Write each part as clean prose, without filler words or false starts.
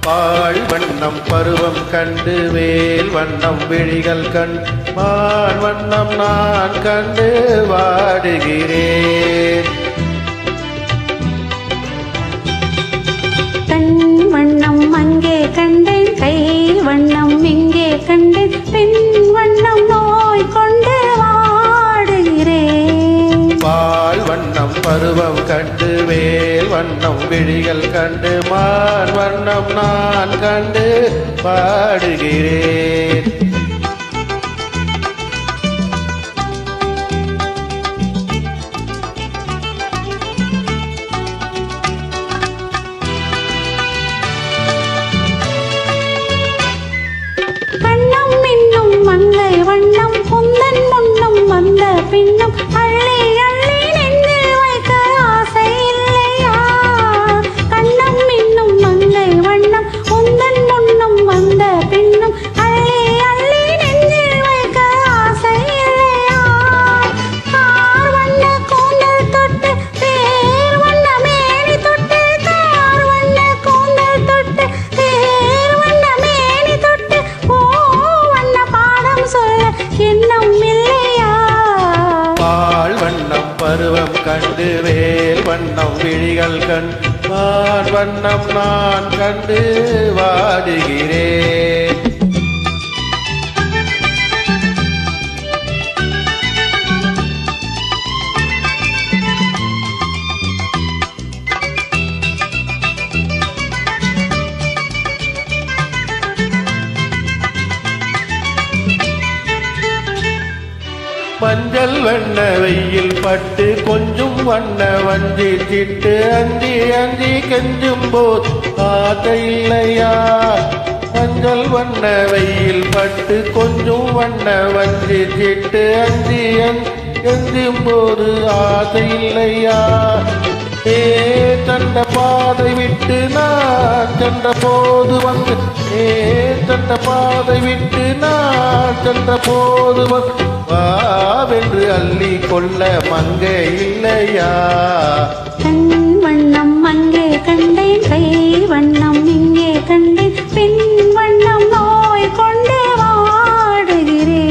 பால் வண்ணம் பருவம் கண்டு வேல் வண்ணம் விழிகள் கண்டு மான் வண்ணம் நான் கண்டு வாடுகிறேன். கண் வண்ணம் அங்கே கண்டேன், கை வண்ணம் இங்கே கண்டேன், பெண் வண்ணம் நோய் கொண்டு வாடுகிறேன். பால் வண்ணம் பருவம் கண்டு வேல் வண்ணம் விழிகள் கண்டு மான் வண்ணம் நான் கண்டு பாடுகிறேன். வண்ணம் இன்னும் மங்கை வண்ணம் குந்தன் முன்னும் வந்த பின்னும் அள்ளி அள்ளி நெஞ்சில் வைக்க ஆசை இல்லையா? கண்ணம் இன்னும் மங்கை வண்ணம் குந்தன் முன்னும் வந்த பின்னும் அள்ளி அள்ளி நெஞ்சில் வைக்க ஆசை இல்லையா? கார் வண்ண கூந்தல் தொட்டு தேர் வண்ண மேனி தொட்டு, கார் வண்ண கூந்தல் தொட்டு தேர் வண்ண மேனி தொட்டு வண்ண பாடம் சொல்ல எண்ணம் இல்லையா? பால் வண்ணம் பருவம் கண்டு வேல் வண்ணம் விழிகள் கண்டு மான் வண்ணம் நான் கண்டு வாடுகிறேன். மஞ்சள் வண்ண வெயில் பட்டு கொஞ்சம் வண்ண வஞ்சி திட்டு அஞ்சி அஞ்சி கெஞ்சும் போது ஆசை இல்லையா? மஞ்சள் வண்ண வெயில் பட்டு கொஞ்சம் வண்ண வஞ்சி திட்டு அஞ்சி கெஞ்சும் போது ஆசை இல்லையா? ஏ தண்ட பாதை விட்டு நான் சென்ற போது வந்து, ஏ தண்ட பாதை விட்டு நான் சென்ற போது வந்து வாவென்று அள்ளி கொள்ள மங்கை இல்லையா? கண் வண்ணம் அங்கே கண்டேன், கை வண்ணம் இங்கே கண்டேன், பெண் வண்ணம் நோய் கொண்டு வாடுகிறேன்.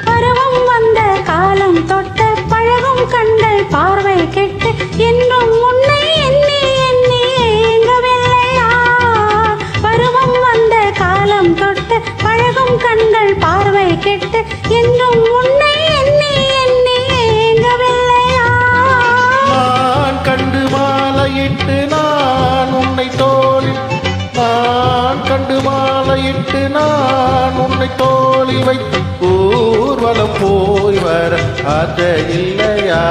பருவம் வந்த காலம் தொட்ட பழகும் கண்கள் பார்வை கெட்டு என்றும் உன்னை எண்ணி எண்ணி ஏங்கவில்லையா? பருவம் வந்த காலம் தொட்ட பழகும் கண்கள் பார்வை கெட்டு என்றும் உன்னை எண்ணி எண்ணி ஏங்கவில்லையா? நான் கண்டு மாலையிட்டு நான் உன்னை தோளில், நான் கண்டு மாலையிட்டு நான் உன்னை தோளில் வைத்து ஊர்வலம் போய் வர ஆசை இல்லையா?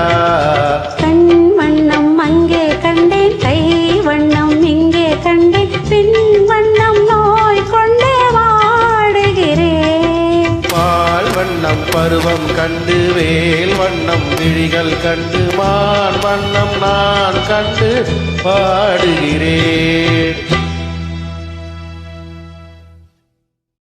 கண் வண்ணம் அங்கே கண்டேன், கை வண்ணம் இங்கே கண்டேன், பெண் வண்ணம் நோய் கொண்டு வாடுகிறேன். பால் வண்ணம் பருவம் கண்டு வேல் வண்ணம் விழிகள் கண்டு மான் வண்ணம் நான் கண்டு பாடுகிறேன்.